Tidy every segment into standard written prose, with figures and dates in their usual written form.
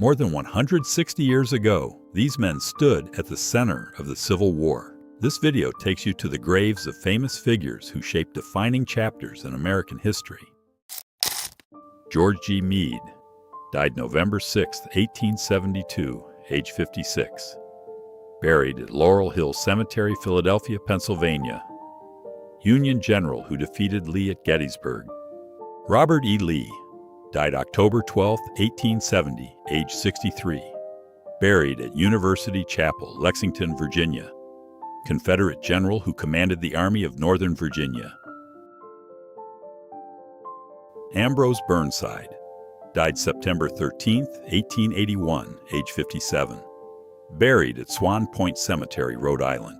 More than 160 years ago, these men stood at the center of the Civil War. This video takes you to the graves of famous figures who shaped defining chapters in American history. George G. Meade died November 6, 1872, age 56. Buried at Laurel Hill Cemetery, Philadelphia, Pennsylvania. Union general who defeated Lee at Gettysburg. Robert E. Lee died October 12, 1870, age 63. Buried at University Chapel, Lexington, Virginia. Confederate general who commanded the Army of Northern Virginia. Ambrose Burnside died September 13, 1881, age 57. Buried at Swan Point Cemetery, Rhode Island.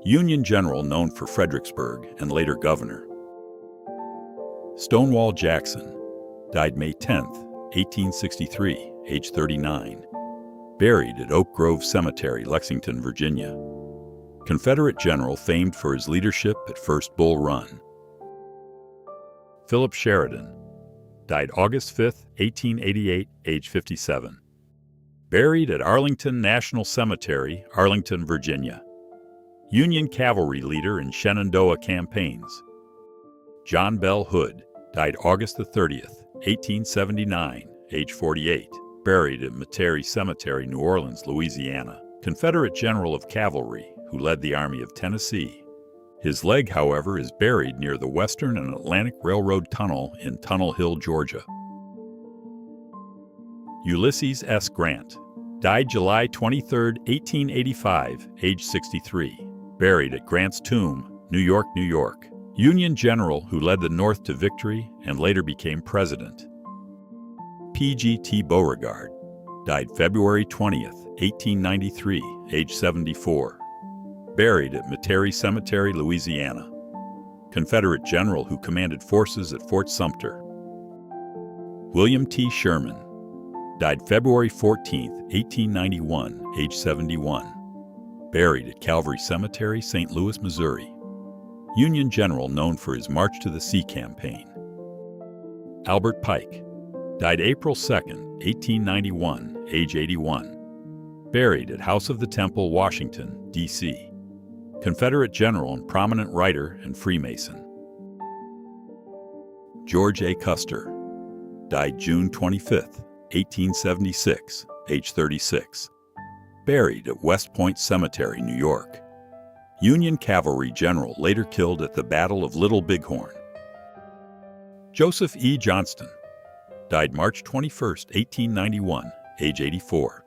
Union general known for Fredericksburg and later governor. Stonewall Jackson died May 10, 1863, age 39. Buried at Oak Grove Cemetery, Lexington, Virginia. Confederate general famed for his leadership at First Bull Run. Philip Sheridan died August 5, 1888, age 57. Buried at Arlington National Cemetery, Arlington, Virginia. Union cavalry leader in Shenandoah campaigns. John Bell Hood died August 30, 1879, age 48. Buried at Metairie Cemetery, New Orleans, Louisiana. Confederate general of cavalry who led the Army of Tennessee. His leg, however, is buried near the Western and Atlantic Railroad Tunnel in Tunnel Hill, Georgia. Ulysses S. Grant died July 23, 1885, age 63. Buried at Grant's Tomb, New York, New York. Union general who led the North to victory and later became president. P.G.T. Beauregard died February 20, 1893, age 74. Buried at Metairie Cemetery, Louisiana. Confederate general who commanded forces at Fort Sumter. William T. Sherman died February 14, 1891, age 71. Buried at Calvary Cemetery, St. Louis, Missouri. Union general known for his March to the Sea campaign. Albert Pike died April 2, 1891, age 81. Buried at House of the Temple, Washington, D.C. Confederate general and prominent writer and Freemason. George A. Custer died June 25, 1876, age 36. Buried at West Point Cemetery, New York. Union cavalry general later killed at the Battle of Little Bighorn. Joseph E. Johnston died March 21, 1891, age 84.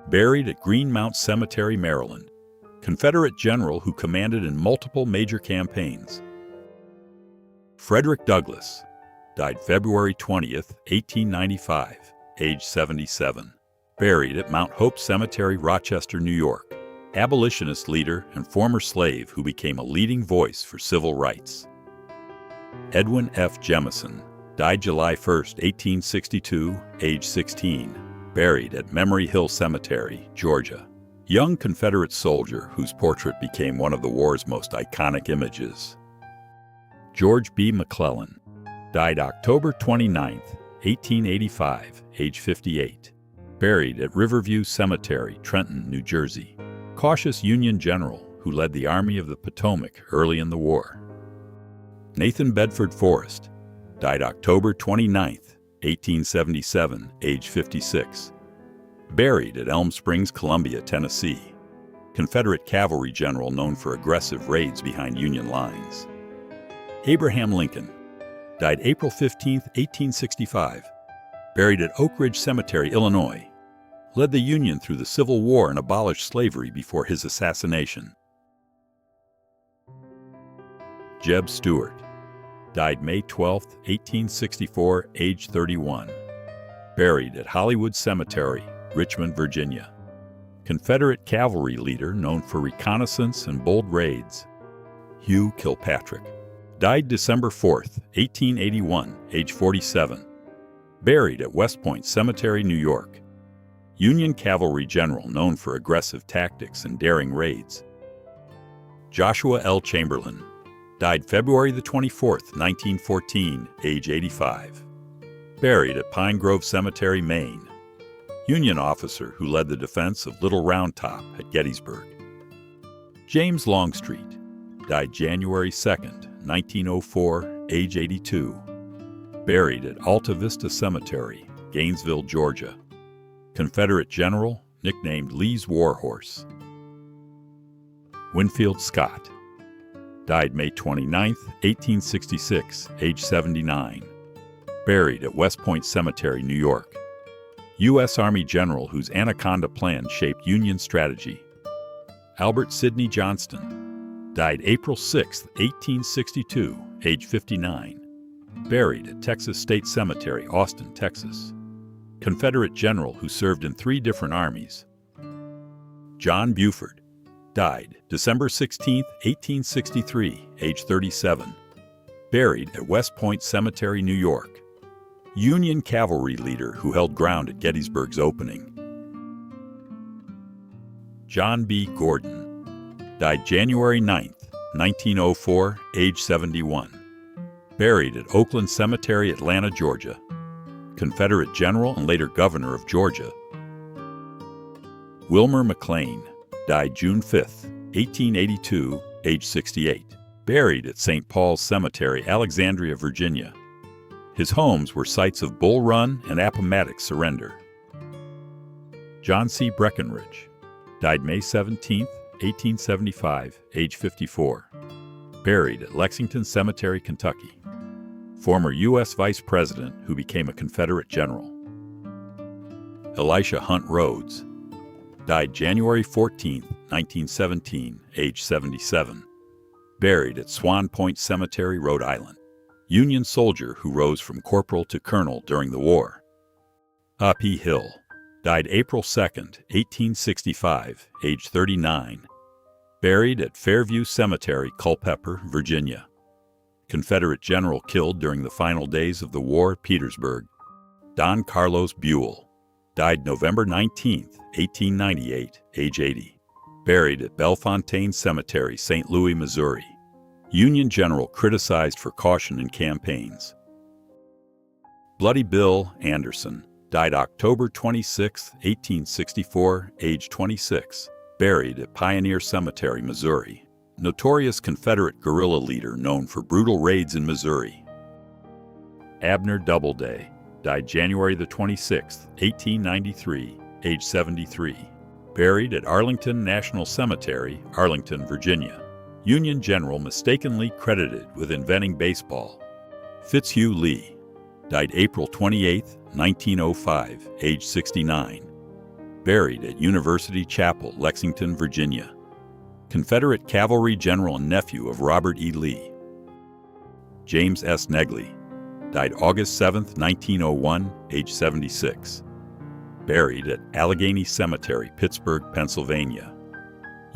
Buried at Greenmount Cemetery, Maryland. Confederate general who commanded in multiple major campaigns. Frederick Douglass died February 20, 1895, age 77. Buried at Mount Hope Cemetery, Rochester, New York. Abolitionist leader and former slave who became a leading voice for civil rights. Edwin F. Jemison died July 1, 1862, age 16. Buried at Memory Hill Cemetery, Georgia. Young Confederate soldier whose portrait became one of the war's most iconic images. George B. McClellan died October 29, 1885, age 58. Buried at Riverview Cemetery, Trenton, New Jersey. Cautious Union general who led the Army of the Potomac early in the war. Nathan Bedford Forrest died October 29, 1877, age 56. Buried at Elm Springs, Columbia, Tennessee. Confederate cavalry general known for aggressive raids behind Union lines. Abraham Lincoln died April 15, 1865. Buried at Oak Ridge Cemetery, Illinois. Led the Union through the Civil War and abolished slavery before his assassination. Jeb Stuart died May 12, 1864, age 31. Buried at Hollywood Cemetery, Richmond, Virginia. Confederate cavalry leader known for reconnaissance and bold raids. Hugh Kilpatrick died December 4, 1881, age 47. Buried at West Point Cemetery, New York. Union cavalry general known for aggressive tactics and daring raids. Joshua L. Chamberlain died February the 24th, 1914, age 85. Buried at Pine Grove Cemetery, Maine. Union officer who led the defense of Little Round Top at Gettysburg. James Longstreet, died January 2, 1904, age 82. Buried at Alta Vista Cemetery, Gainesville, Georgia. Confederate general, nicknamed Lee's Warhorse. Winfield Scott, died May 29, 1866, age 79. Buried at West Point Cemetery, New York. U.S. Army general whose Anaconda Plan shaped Union strategy. Albert Sidney Johnston, died April 6, 1862, age 59. Buried at Texas State Cemetery, Austin, Texas. Confederate general who served in 3 different armies. John Buford, died December 16, 1863, age 37. Buried at West Point Cemetery, New York. Union cavalry leader who held ground at Gettysburg's opening. John B. Gordon, died January 9, 1904, age 71. Buried at Oakland Cemetery, Atlanta, Georgia. Confederate general and later governor of Georgia. Wilmer McLean, died June 5, 1882, age 68. Buried at St. Paul's Cemetery, Alexandria, Virginia. His homes were sites of Bull Run and Appomattox surrender. John C. Breckinridge, died May 17, 1875, age 54. Buried at Lexington Cemetery, Kentucky. Former U.S. Vice President who became a Confederate general. Elisha Hunt Rhodes, died January 14, 1917, age 77. Buried at Swan Point Cemetery, Rhode Island. Union soldier who rose from corporal to colonel during the war. A.P. Hill, died April 2, 1865, age 39. Buried at Fairview Cemetery, Culpeper, Virginia. Confederate general killed during the final days of the war at Petersburg. Don Carlos Buell, died November 19, 1898, age 80. Buried at Bellefontaine Cemetery, St. Louis, Missouri. Union general criticized for caution in campaigns. Bloody Bill Anderson, died October 26, 1864, age 26. Buried at Pioneer Cemetery, Missouri. Notorious Confederate guerrilla leader known for brutal raids in Missouri. Abner Doubleday, died January 26, 1893, age 73. Buried at Arlington National Cemetery, Arlington, Virginia. Union general mistakenly credited with inventing baseball. Fitzhugh Lee, died April 28, 1905, age 69. Buried at University Chapel, Lexington, Virginia. Confederate cavalry general and nephew of Robert E. Lee. James S. Negley, died August 7, 1901, age 76. Buried at Allegheny Cemetery, Pittsburgh, Pennsylvania.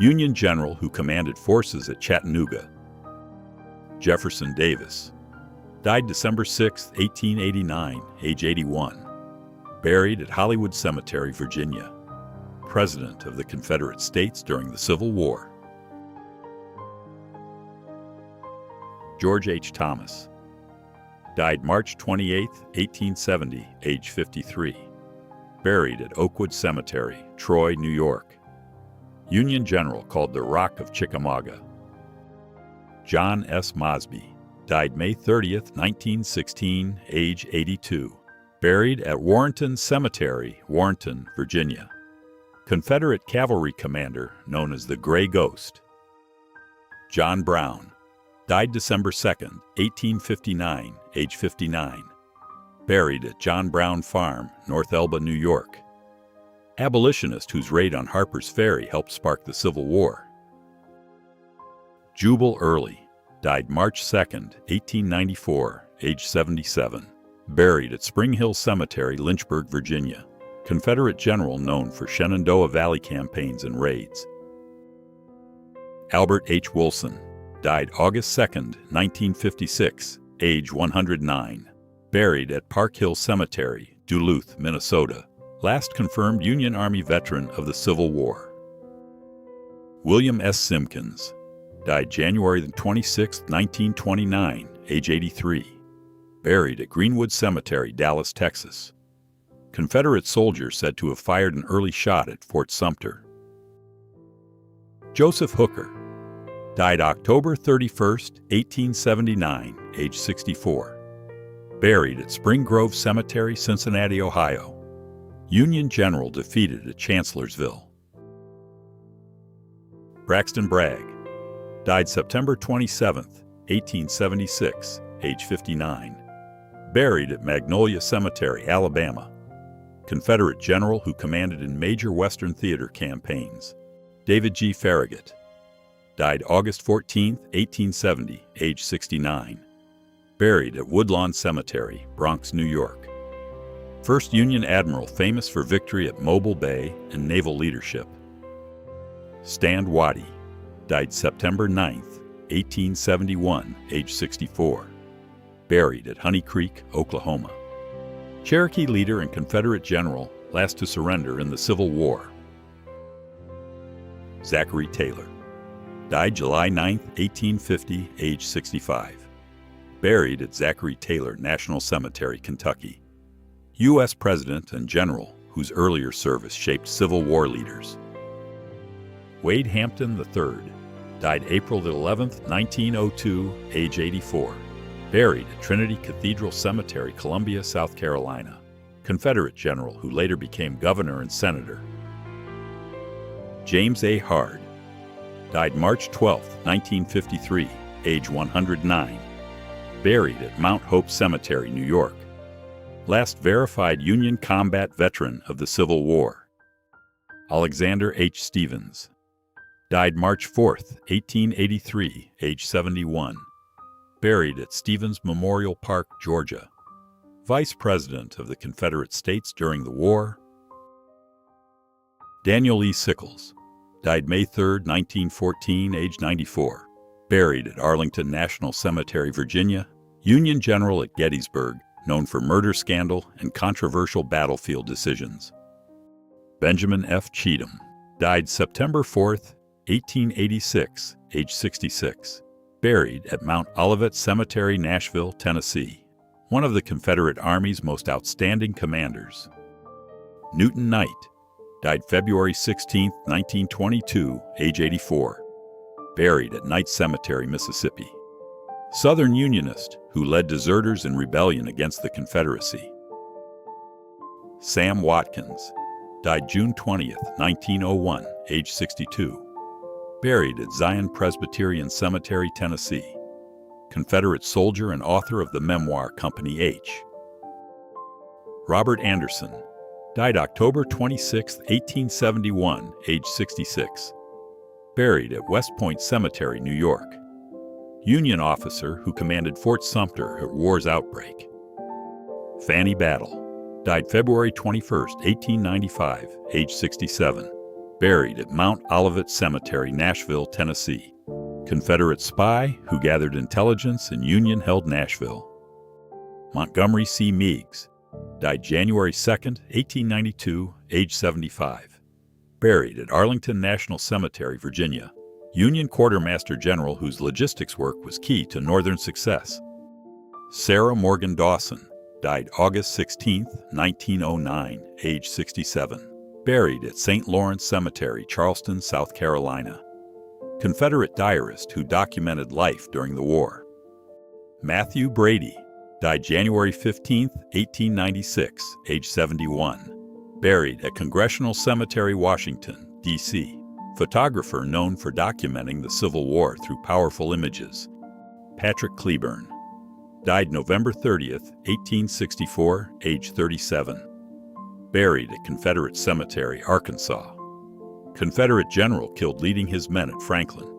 Union general who commanded forces at Chattanooga. Jefferson Davis, died December 6, 1889, age 81. Buried at Hollywood Cemetery, Virginia. President of the Confederate States during the Civil War. George H. Thomas, died March 28, 1870, age 53. Buried at Oakwood Cemetery, Troy, New York. Union general called the Rock of Chickamauga. John S. Mosby, died May 30, 1916, age 82. Buried at Warrenton Cemetery, Warrenton, Virginia. Confederate cavalry commander known as the Gray Ghost. John Brown, died December 2, 1859, age 59. Buried at John Brown Farm, North Elba, New York. Abolitionist whose raid on Harper's Ferry helped spark the Civil War. Jubal Early, died March 2, 1894, age 77. Buried at Spring Hill Cemetery, Lynchburg, Virginia. Confederate general known for Shenandoah Valley campaigns and raids. Albert H. Wilson, died August 2, 1956, age 109. Buried at Park Hill Cemetery, Duluth, Minnesota. Last confirmed Union Army veteran of the Civil War. William S. Simpkins, died January 26, 1929, age 83. Buried at Greenwood Cemetery, Dallas, Texas. Confederate soldier said to have fired an early shot at Fort Sumter. Joseph Hooker, died October 31, 1879, age 64. Buried at Spring Grove Cemetery, Cincinnati, Ohio. Union general defeated at Chancellorsville. Braxton Bragg, died September 27, 1876, age 59. Buried at Magnolia Cemetery, Alabama. Confederate general who commanded in major Western theater campaigns. David G. Farragut, died August 14, 1870, age 69. Buried at Woodlawn Cemetery, Bronx, New York. First Union admiral famous for victory at Mobile Bay and naval leadership. Stand Watie, died September 9, 1871, age 64. Buried at Honey Creek, Oklahoma. Cherokee leader and Confederate general, last to surrender in the Civil War. Zachary Taylor, died July 9, 1850, age 65. Buried at Zachary Taylor National Cemetery, Kentucky. U.S. President and general whose earlier service shaped Civil War leaders. Wade Hampton III, died April 11, 1902, age 84. Buried at Trinity Cathedral Cemetery, Columbia, South Carolina. Confederate general who later became governor and senator. James A. Hard, died March 12, 1953, age 109. Buried at Mount Hope Cemetery, New York. Last verified Union combat veteran of the Civil War. Alexander H. Stevens, died March 4, 1883, age 71. Buried at Stevens Memorial Park, Georgia. Vice President of the Confederate States during the war. Daniel E. Sickles, died May 3, 1914, age 94. Buried at Arlington National Cemetery, Virginia. Union general at Gettysburg, known for murder scandal and controversial battlefield decisions. Benjamin F. Cheatham, died September 4, 1886, age 66. Buried at Mount Olivet Cemetery, Nashville, Tennessee. One of the Confederate Army's most outstanding commanders. Newton Knight, died February 16, 1922, age 84. Buried at Knight Cemetery, Mississippi. Southern Unionist who led deserters in rebellion against the Confederacy. Sam Watkins, died June 20, 1901, age 62. Buried at Zion Presbyterian Cemetery, Tennessee. Confederate soldier and author of the memoir Company H. Robert Anderson, died October 26, 1871, age 66. Buried at West Point Cemetery, New York. Union officer who commanded Fort Sumter at war's outbreak. Fanny Battle, died February 21, 1895, age 67. Buried at Mount Olivet Cemetery, Nashville, Tennessee. Confederate spy who gathered intelligence in Union-held Nashville. Montgomery C. Meigs, died January 2, 1892, age 75. Buried at Arlington National Cemetery, Virginia. Union quartermaster general whose logistics work was key to Northern success. Sarah Morgan Dawson, died August 16, 1909, age 67. Buried at St. Lawrence Cemetery, Charleston, South Carolina. Confederate diarist who documented life during the war. Matthew Brady, died January 15, 1896, age 71. Buried at Congressional Cemetery, Washington, D.C. Photographer known for documenting the Civil War through powerful images. Patrick Cleburne, died November 30, 1864, age 37. Buried at Confederate Cemetery, Arkansas. Confederate general killed leading his men at Franklin.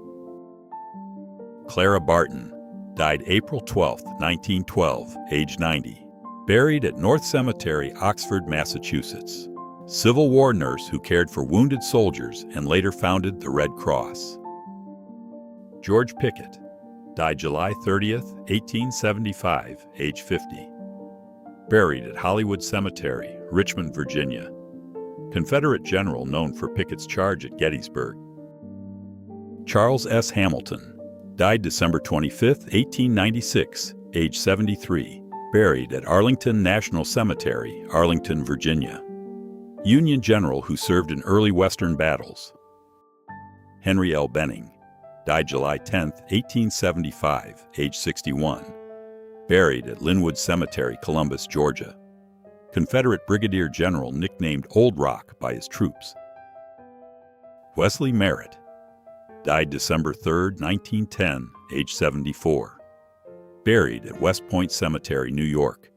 Clara Barton, died April 12, 1912, age 90. Buried at North Cemetery, Oxford, Massachusetts. Civil War nurse who cared for wounded soldiers and later founded the Red Cross. George Pickett, died July 30, 1875, age 50. Buried at Hollywood Cemetery, Richmond, Virginia. Confederate general known for Pickett's charge at Gettysburg. Charles S. Hamilton, died December 25, 1896, age 73. Buried at Arlington National Cemetery, Arlington, Virginia. Union general who served in early Western battles. Henry L. Benning, died July 10, 1875, age 61. Buried at Linwood Cemetery, Columbus, Georgia. Confederate brigadier general nicknamed Old Rock by his troops. Wesley Merritt, died December 3, 1910, age 74. Buried at West Point Cemetery, New York.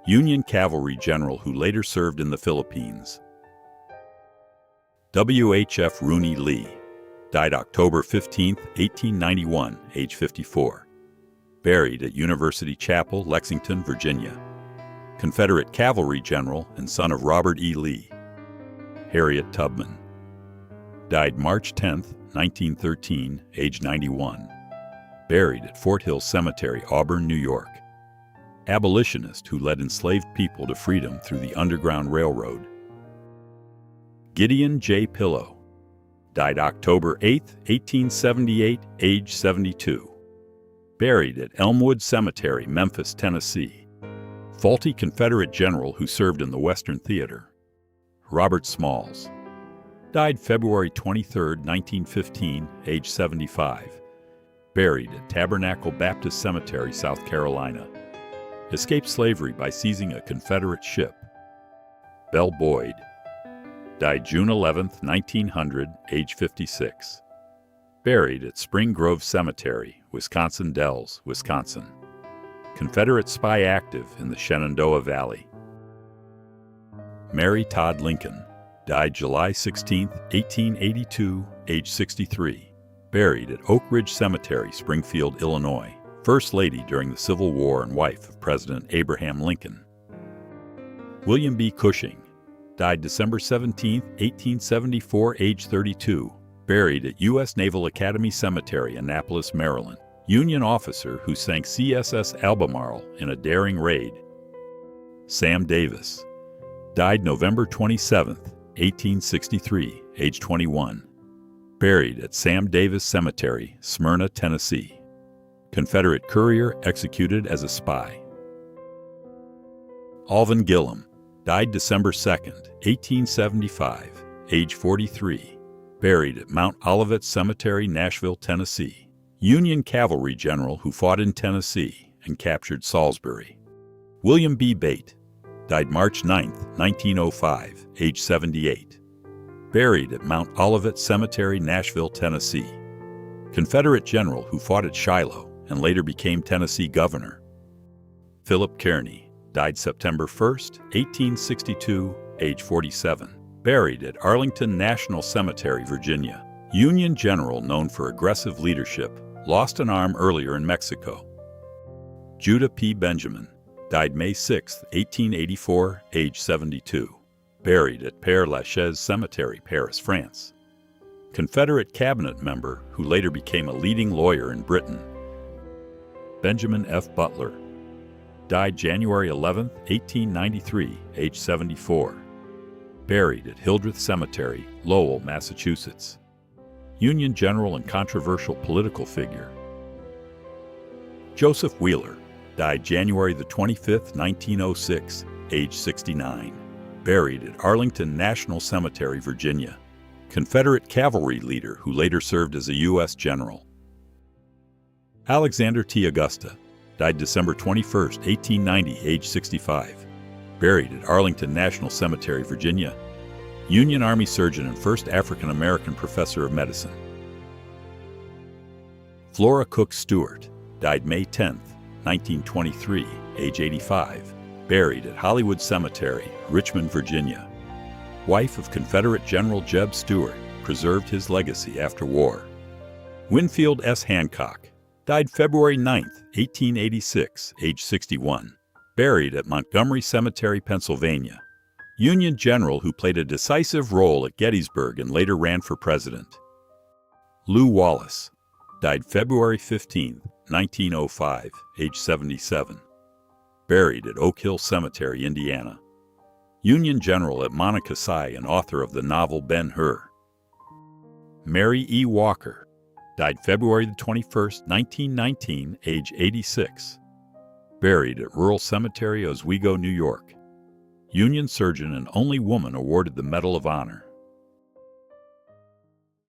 Union cavalry general who later served in the Philippines. W.H.F. Rooney Lee, died October 15, 1891, age 54. Buried at University Chapel, Lexington, Virginia. Confederate cavalry general and son of Robert E. Lee. Harriet Tubman, died March 10, 1913, age 91. Buried at Fort Hill Cemetery, Auburn, New York. Abolitionist who led enslaved people to freedom through the Underground Railroad. Gideon J. Pillow, died October 8, 1878, age 72. Buried at Elmwood Cemetery, Memphis, Tennessee. Faulty Confederate general who served in the Western Theater. Robert Smalls, died February 23, 1915, age 75. Buried at Tabernacle Baptist Cemetery, South Carolina. Escaped slavery by seizing a Confederate ship. Belle Boyd, died June 11, 1900, age 56. Buried at Spring Grove Cemetery, Wisconsin Dells, Wisconsin. Confederate spy active in the Shenandoah Valley. Mary Todd Lincoln, died July 16, 1882, age 63. Buried at Oak Ridge Cemetery, Springfield, Illinois. First Lady during the Civil War and wife of President Abraham Lincoln. William B. Cushing, died December 17, 1874, age 32. Buried at U.S. Naval Academy Cemetery, Annapolis, Maryland. Union officer who sank CSS Albemarle in a daring raid. Sam Davis, died November 27, 1863, age 21. Buried at Sam Davis Cemetery, Smyrna, Tennessee. Confederate courier executed as a spy. Alvin Gillum, died December 2, 1875, age 43. Buried at Mount Olivet Cemetery, Nashville, Tennessee. Union cavalry general who fought in Tennessee and captured Salisbury. William B. Bate, died March 9, 1905, age 78. Buried at Mount Olivet Cemetery, Nashville, Tennessee. Confederate general who fought at Shiloh and later became Tennessee governor. Philip Kearny, died September 1, 1862, age 47. Buried at Arlington National Cemetery, Virginia. Union general known for aggressive leadership, lost an arm earlier in Mexico. Judah P. Benjamin, died May 6, 1884, age 72. Buried at Père Lachaise Cemetery, Paris, France. Confederate cabinet member who later became a leading lawyer in Britain. Benjamin F. Butler, died January 11, 1893, age 74. Buried at Hildreth Cemetery, Lowell, Massachusetts. Union general and controversial political figure. Joseph Wheeler, died January 25, 1906, age 69. Buried at Arlington National Cemetery, Virginia. Confederate cavalry leader who later served as a U.S. general. Alexander T. Augusta, died December 21, 1890, age 65. Buried at Arlington National Cemetery, Virginia. Union Army surgeon and first African-American professor of medicine. Flora Cook Stewart, died May 10, 1923, age 85. Buried at Hollywood Cemetery, Richmond, Virginia. Wife of Confederate General Jeb Stuart, preserved his legacy after war. Winfield S. Hancock, died February 9, 1886, age 61. Buried at Montgomery Cemetery, Pennsylvania. Union general who played a decisive role at Gettysburg and later ran for president. Lew Wallace, died February 15, 1905, age 77. Buried at Oak Hill Cemetery, Indiana. Union general at Monocacy and author of the novel Ben-Hur. Mary E. Walker, died February 21, 1919, age 86. buried at Rural Cemetery, Oswego, New York. Union surgeon and only woman awarded the Medal of Honor.